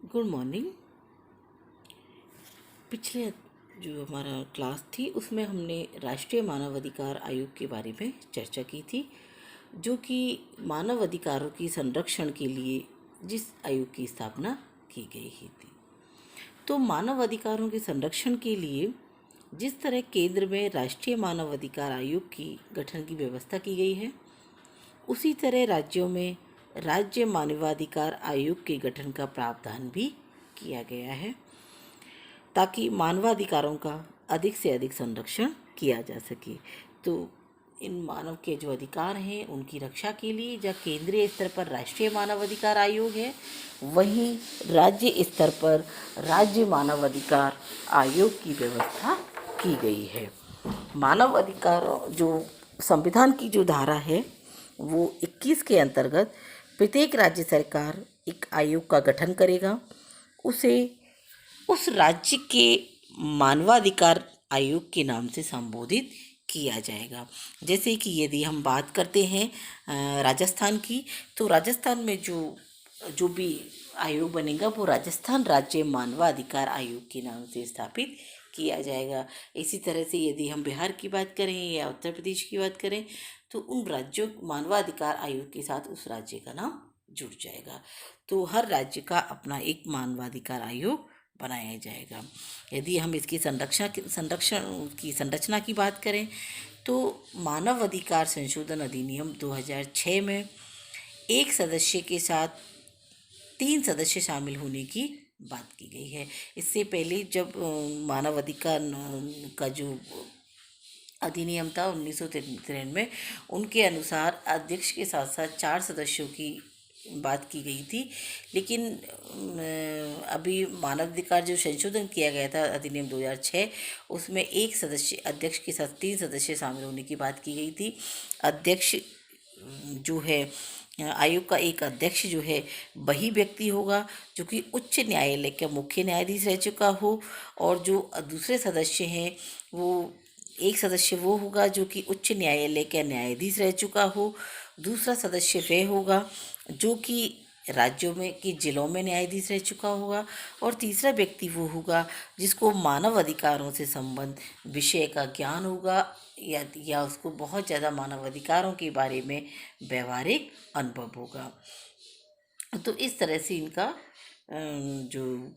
Good morning. पिछले जो हमारा क्लास थी उसमें हमने राष्ट्रीय मानव अधिकार आयोग के बारे में चर्चा की थी, जो कि मानव अधिकारों की संरक्षण के लिए जिस आयोग की स्थापना की गई ही थी। तो मानव अधिकारों के संरक्षण के लिए जिस तरह केंद्र में राष्ट्रीय मानव अधिकार आयोग की गठन की व्यवस्था की गई है, उसी तरह राज्यों में राज्य मानवाधिकार आयोग के गठन का प्रावधान भी किया गया है, ताकि मानवाधिकारों का अधिक से अधिक संरक्षण किया जा सके। तो इन मानव के जो अधिकार हैं उनकी रक्षा के लिए जहाँ केंद्रीय स्तर पर राष्ट्रीय मानव अधिकार आयोग है, वहीं राज्य स्तर पर राज्य मानव अधिकार आयोग की व्यवस्था की गई है। मानव अधिकार जो संविधान की जो धारा है वो 21 के अंतर्गत प्रत्येक राज्य सरकार एक आयोग का गठन करेगा। उसे उस राज्य के मानवाधिकार आयोग के नाम से संबोधित किया जाएगा। जैसे कि यदि हम बात करते हैं राजस्थान की, तो राजस्थान में जो जो भी आयोग बनेगा वो राजस्थान राज्य मानवाधिकार आयोग के नाम से स्थापित किया जाएगा। इसी तरह से यदि हम बिहार की बात करें या उत्तर प्रदेश की बात करें, तो उन राज्यों मानवाधिकार आयोग के साथ उस राज्य का नाम जुड़ जाएगा। तो हर राज्य का अपना एक मानवाधिकार आयोग बनाया जाएगा। यदि हम इसकी संरक्षण की संरचना की बात करें, तो मानव अधिकार संशोधन अधिनियम 2006 में एक सदस्य के साथ 3 सदस्य शामिल होने की बात की गई है। इससे पहले जब मानव अधिकार का जो अधिनियम था 1993 में, उनके अनुसार अध्यक्ष के साथ साथ 4 सदस्यों की बात की गई थी। लेकिन अभी मानव अधिकार जो संशोधन किया गया था अधिनियम 2006, उसमें एक सदस्य अध्यक्ष के साथ 3 सदस्य शामिल होने की बात की गई थी। अध्यक्ष जो है आयोग का एक अध्यक्ष जो है वही व्यक्ति होगा जो कि उच्च न्यायालय का मुख्य न्यायाधीश रह चुका हो, और जो दूसरे सदस्य हैं वो एक सदस्य वो होगा जो कि उच्च न्यायालय का न्यायाधीश रह चुका हो, दूसरा सदस्य वह होगा जो कि राज्यों में कि जिलों में न्यायाधीश रह चुका होगा, और तीसरा व्यक्ति वो होगा जिसको मानव अधिकारों से संबंध विषय का ज्ञान होगा या उसको बहुत ज़्यादा मानव अधिकारों के बारे में व्यवहारिक अनुभव होगा। तो इस तरह से इनका जो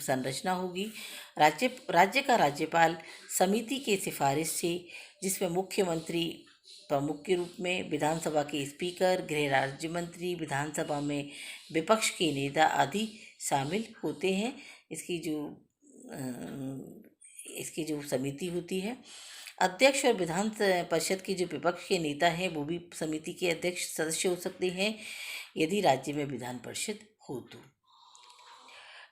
संरचना होगी। राज्य का राज्यपाल समिति के सिफारिश से, जिसमें मुख्यमंत्री प्रमुख के रूप में, विधानसभा के स्पीकर, गृह राज्य मंत्री, विधानसभा में विपक्ष के नेता आदि शामिल होते हैं। इसकी जो समिति होती है, अध्यक्ष और विधान परिषद के जो विपक्ष के नेता हैं वो भी समिति के अध्यक्ष सदस्य हो सकते हैं यदि राज्य में विधान परिषद हो तो।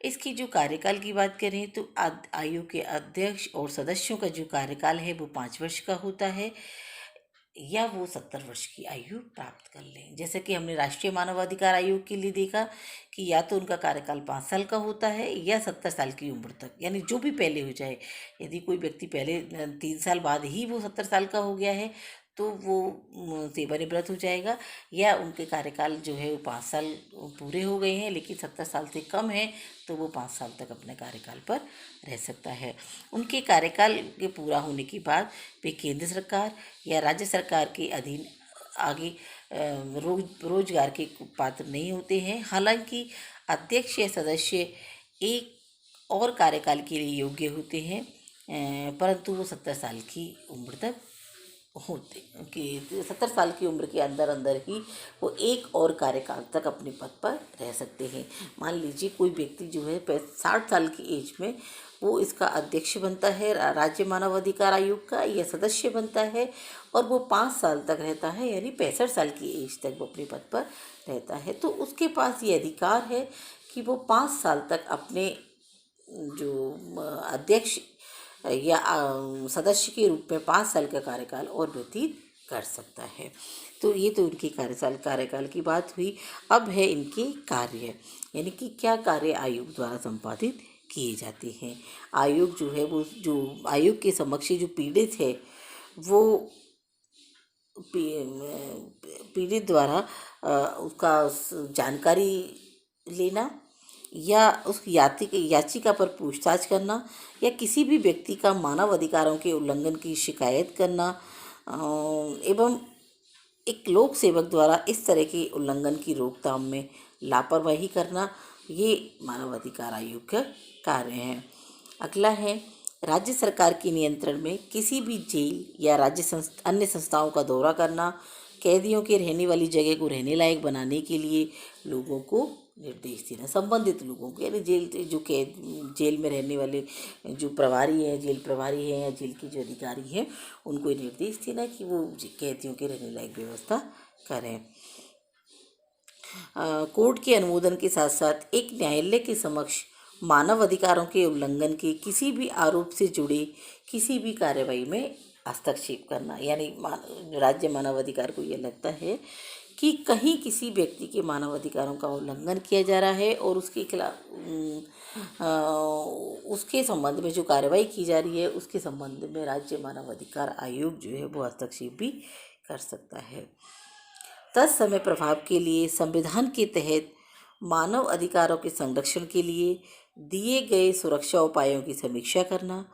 इसकी जो कार्यकाल की बात करें तो आयोग के अध्यक्ष और सदस्यों का जो कार्यकाल है वो 5 वर्ष का होता है, या वो 70 वर्ष की आयु प्राप्त कर लें। जैसे कि हमने राष्ट्रीय मानवाधिकार आयोग के लिए देखा कि या तो उनका कार्यकाल 5 साल का होता है या 70 साल की उम्र तक, यानी जो भी पहले हो जाए। यदि कोई व्यक्ति पहले 3 साल बाद ही वो 70 साल का हो गया है तो वो सेवानिवृत्त हो जाएगा, या उनके कार्यकाल जो है वो 5 साल पूरे हो गए हैं लेकिन 70 साल से कम है तो वो 5 साल तक अपने कार्यकाल पर रह सकता है। उनके कार्यकाल के पूरा होने के बाद वे केंद्र सरकार या राज्य सरकार के अधीन आगे रोजगार के पात्र नहीं होते हैं। हालांकि अध्यक्ष या सदस्य एक और कार्यकाल के लिए योग्य होते हैं, परंतु वो 70 साल की उम्र तक होते कि 70 साल की उम्र के अंदर अंदर ही वो एक और कार्यकाल तक अपने पद पर रह सकते हैं। मान लीजिए कोई व्यक्ति जो है 60 साल की एज में वो इसका अध्यक्ष बनता है राज्य मानव अधिकार आयोग का, या सदस्य बनता है, और वो 5 साल तक रहता है, यानी 65 साल की एज तक वो अपने पद पर रहता है, तो उसके पास ये अधिकार है कि वो 5 साल तक अपने जो अध्यक्ष या सदस्य के रूप में 5 साल का कार्यकाल और व्यतीत कर सकता है। तो ये तो उनकी कार्यकाल की बात हुई। अब है इनके कार्य, यानी कि क्या कार्य आयोग द्वारा संपादित किए जाते हैं। आयोग जो है वो जो आयोग के समक्ष जो पीड़ित है वो पीड़ित द्वारा उसका जानकारी लेना, या उस याचिका पर पूछताछ करना या किसी भी व्यक्ति का मानव अधिकारों के उल्लंघन की शिकायत करना एवं एक लोक सेवक द्वारा इस तरह के उल्लंघन की रोकथाम में लापरवाही करना, ये मानव अधिकार आयोग का कार्य है। अगला है राज्य सरकार के नियंत्रण में किसी भी जेल या अन्य संस्थाओं का दौरा करना, कैदियों के रहने वाली जगह को रहने लायक बनाने के लिए लोगों को निर्देश देना, संबंधित लोगों को, यानी जेल में रहने वाले जो प्रभारी हैं, जेल प्रभारी हैं या जेल के जो अधिकारी हैं, उनको ये निर्देश देना कि वो कैदियों के रहने लायक व्यवस्था करें। कोर्ट के अनुमोदन के साथ साथ एक न्यायालय के समक्ष मानव अधिकारों के उल्लंघन के किसी भी आरोप से जुड़े किसी भी कार्रवाई में हस्तक्षेप करना, यानी राज्य मानव अधिकार को यह लगता है कि कहीं किसी व्यक्ति के मानव अधिकारों का उल्लंघन किया जा रहा है और उसके खिलाफ उसके संबंध में जो कार्रवाई की जा रही है उसके संबंध में राज्य मानव अधिकार आयोग जो है वो हस्तक्षेप भी कर सकता है। तत्समय प्रभाव के लिए संविधान के तहत मानव अधिकारों के संरक्षण के लिए दिए गए सुरक्षा उपायों की समीक्षा करना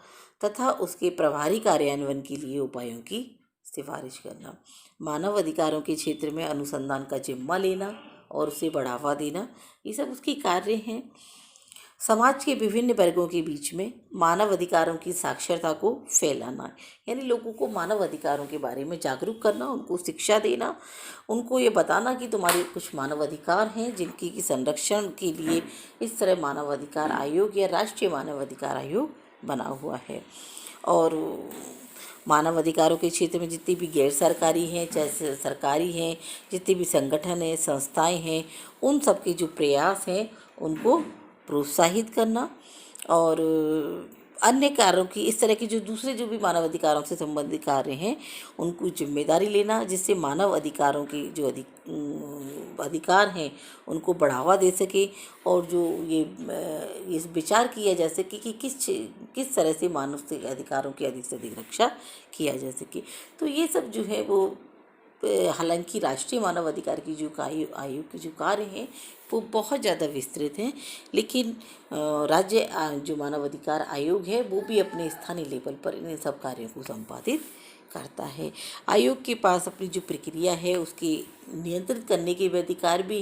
तथा उसके प्रभावी कार्यान्वयन के लिए उपायों की सिफारिश करना, मानव अधिकारों के क्षेत्र में अनुसंधान का जिम्मा लेना और उसे बढ़ावा देना, ये सब उसके कार्य हैं। समाज के विभिन्न वर्गों के बीच में मानव अधिकारों की साक्षरता को फैलाना, यानी लोगों को मानव अधिकारों के बारे में जागरूक करना, उनको शिक्षा देना, उनको ये बताना कि तुम्हारे कुछ मानव अधिकार हैं जिनकी की संरक्षण के लिए इस तरह मानव अधिकार आयोग या राष्ट्रीय मानव अधिकार आयोग बना हुआ है। और मानव अधिकारों के क्षेत्र में जितनी भी गैर सरकारी हैं चाहे सरकारी हैं, जितने भी संगठन हैं, संस्थाएं हैं, उन सब के जो प्रयास हैं उनको प्रोत्साहित करना और अन्य कार्यों की, इस तरह के जो दूसरे जो भी मानव अधिकारों से संबंधित कार्य हैं उनको जिम्मेदारी लेना, जिससे मानव अधिकारों की जो अधिकार हैं उनको बढ़ावा दे सके और जो ये इस विचार किया जा सके कि किस तरह से मानव अधिकारों की अधिक से अधिक रक्षा किया जा सके। तो ये सब जो है वो हालांकि राष्ट्रीय मानव अधिकार की जो आयोग के जो कार्य हैं वो बहुत ज़्यादा विस्तृत हैं, लेकिन राज्य जो मानव अधिकार आयोग है वो भी अपने स्थानीय लेवल पर इन सब कार्यों को संपादित करता है। आयोग के पास अपनी जो प्रक्रिया है उसकी नियंत्रित करने के भी अधिकार भी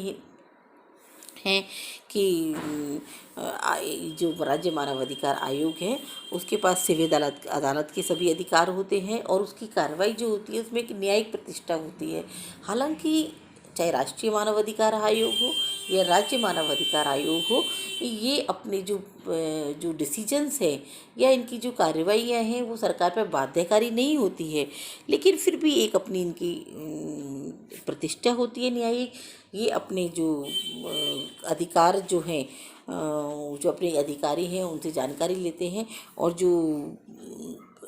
हैं कि जो राज्य मानव अधिकार आयोग है उसके पास सिविल अदालत के सभी अधिकार होते हैं और उसकी कार्रवाई जो होती है उसमें एक न्यायिक प्रतिष्ठा होती है। हालांकि चाहे राष्ट्रीय मानव अधिकार आयोग हो या राज्य मानव अधिकार आयोग हो, ये अपने जो डिसीजंस हैं या इनकी जो कार्रवाइयाँ हैं वो सरकार पर बाध्यकारी नहीं होती है, लेकिन फिर भी एक अपनी इनकी प्रतिष्ठा होती है न्यायिक। ये अपने जो अधिकार जो हैं जो अपने अधिकारी हैं उनसे जानकारी लेते हैं और जो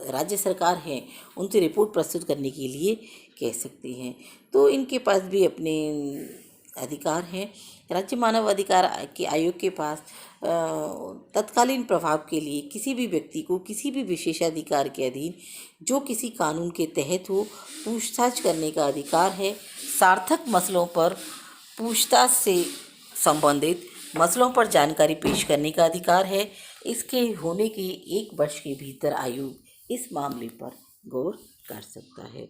राज्य सरकार है उनसे रिपोर्ट प्रस्तुत करने के लिए कह सकते हैं। तो इनके पास भी अपने अधिकार हैं। राज्य मानव अधिकार के आयोग के पास तत्कालीन प्रभाव के लिए किसी भी व्यक्ति को किसी भी विशेषाधिकार के अधीन जो किसी कानून के तहत हो पूछताछ करने का अधिकार है। सार्थक मसलों पर पूछताछ से संबंधित मसलों पर जानकारी पेश करने का अधिकार है। इसके होने के 1 वर्ष के भीतर आयोग इस मामले पर गौर कर सकता है।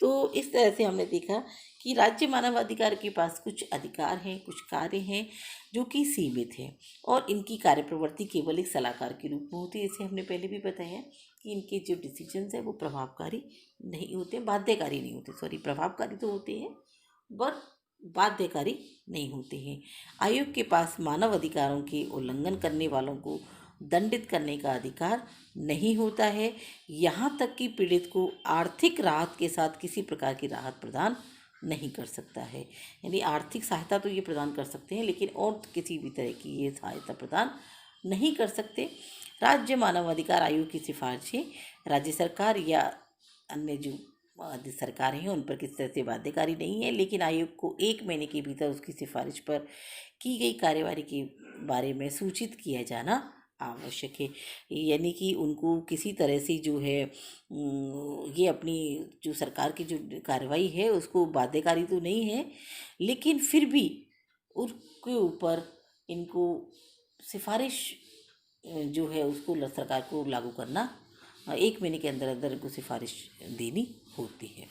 तो इस तरह से हमने देखा कि राज्य मानव अधिकार के पास कुछ अधिकार हैं, कुछ कार्य हैं जो कि सीमित हैं और इनकी कार्य प्रवृत्ति केवल एक सलाहकार के रूप में होती है। जैसे हमने पहले भी बताया कि इनके जो डिसीजंस हैं वो प्रभावकारी नहीं होते, बाध्यकारी नहीं होते, प्रभावकारी तो होते हैं पर बाध्यकारी नहीं होते हैं। आयोग के पास मानव अधिकारों के उल्लंघन करने वालों को दंडित करने का अधिकार नहीं होता है, यहाँ तक कि पीड़ित को आर्थिक राहत के साथ किसी प्रकार की राहत प्रदान नहीं कर सकता है। यानी आर्थिक सहायता तो ये प्रदान कर सकते हैं लेकिन और किसी भी तरह की ये सहायता प्रदान नहीं कर सकते। राज्य मानव अधिकार आयोग की सिफारिशें राज्य सरकार या अन्य जो सरकारें हैं उन पर किसी तरह से बाध्यकारी नहीं है, लेकिन आयोग को 1 महीने के भीतर उसकी सिफारिश पर की गई कार्यवाही के बारे में सूचित किया जाना आवश्यक है। यानी कि उनको किसी तरह से जो है ये अपनी जो सरकार की जो कार्रवाई है उसको बाध्यकारी तो नहीं है, लेकिन फिर भी उसके ऊपर इनको सिफारिश जो है उसको सरकार को लागू करना 1 महीने के अंदर अंदर उनको सिफारिश देनी होती है।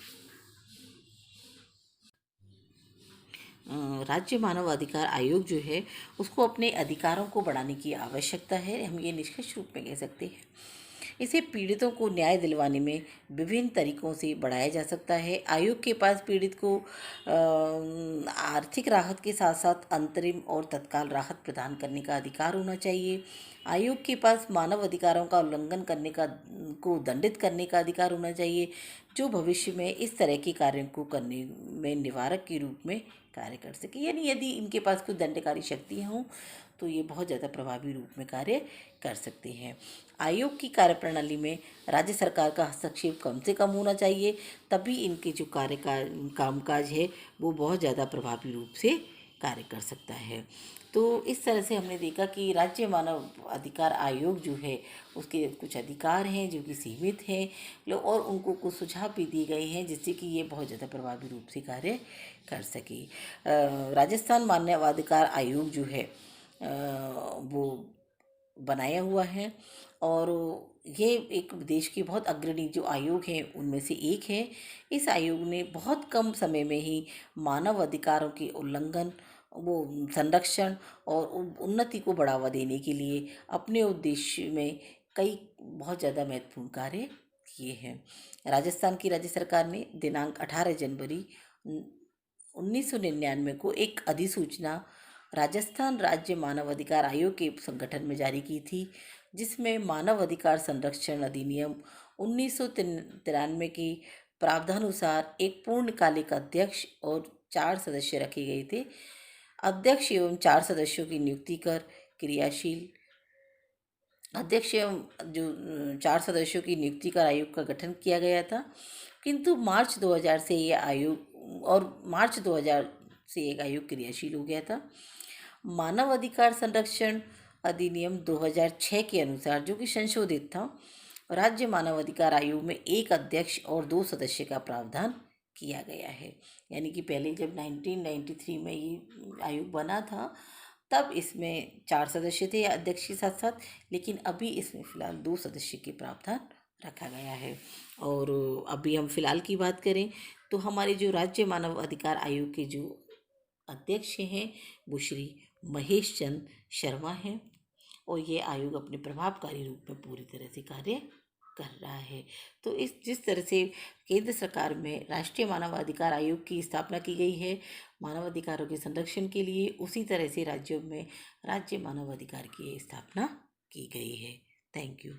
राज्य मानव अधिकार आयोग जो है उसको अपने अधिकारों को बढ़ाने की आवश्यकता है, हम ये निष्कर्ष रूप में कह सकते हैं। इसे पीड़ितों को न्याय दिलवाने में विभिन्न तरीकों से बढ़ाया जा सकता है। आयोग के पास पीड़ित को आर्थिक राहत के साथ साथ अंतरिम और तत्काल राहत प्रदान करने का अधिकार होना चाहिए। आयोग के पास मानव अधिकारों का उल्लंघन करने का को दंडित करने का अधिकार होना चाहिए, जो भविष्य में इस तरह के कार्यों को करने में निवारक के रूप में कार्य कर सके। यानी यदि इनके पास कुछ दंडकारी शक्तियाँ हों तो ये बहुत ज़्यादा प्रभावी रूप में कार्य कर सकते हैं। आयोग की कार्यप्रणाली में राज्य सरकार का हस्तक्षेप कम से कम होना चाहिए, तभी इनके जो कामकाज है वो बहुत ज़्यादा प्रभावी रूप से कार्य कर सकता है। तो इस तरह से हमने देखा कि राज्य मानव अधिकार आयोग जो है उसके कुछ अधिकार हैं जो कि सीमित हैं और उनको कुछ सुझाव भी दिए गए हैं जिससे कि ये बहुत ज़्यादा प्रभावी रूप से कार्य कर सके। राजस्थान मानवाधिकार आयोग जो है वो बनाया हुआ है और ये एक देश के बहुत अग्रणी जो आयोग हैं उनमें से एक है। इस आयोग ने बहुत कम समय में ही मानव अधिकारों के उल्लंघन, वो संरक्षण और उन्नति को बढ़ावा देने के लिए अपने उद्देश्य में कई बहुत ज़्यादा महत्वपूर्ण कार्य किए हैं। राजस्थान की राज्य सरकार ने दिनांक 18 जनवरी 1999 को एक अधिसूचना राजस्थान राज्य मानवाधिकार आयोग के संगठन में जारी की थी, जिसमें मानव अधिकार संरक्षण अधिनियम 1993 के प्रावधानुसार एक पूर्णकालिक अध्यक्ष और 4 सदस्य रखे गए थे। अध्यक्ष एवं 4 सदस्यों की नियुक्ति कर क्रियाशील अध्यक्ष एवं जो 4 सदस्यों की नियुक्ति कर आयोग का गठन किया गया था, किंतु मार्च 2000 से एक आयोग क्रियाशील हो गया था। मानव अधिकार संरक्षण अधिनियम 2006 के अनुसार, जो कि संशोधित था, राज्य मानव अधिकार आयोग में एक अध्यक्ष और 2 सदस्य का प्रावधान किया गया है। यानी कि पहले जब 1993 में ये आयोग बना था तब इसमें 4 सदस्य थे अध्यक्ष के साथ साथ, लेकिन अभी इसमें फ़िलहाल 2 सदस्य के प्रावधान रखा गया है। और अभी हम फ़िलहाल की बात करें तो हमारे जो राज्य मानव अधिकार आयोग के जो अध्यक्ष हैं वो श्री महेश चंद शर्मा हैं और ये आयोग अपने प्रभावकारी रूप में पूरी तरह से कार्य कर रहा है। तो इस जिस तरह से केंद्र सरकार में राष्ट्रीय मानवाधिकार आयोग की स्थापना की गई है मानवाधिकारों के संरक्षण के लिए, उसी तरह से राज्यों में राज्य मानवाधिकार की स्थापना की गई है। Thank you.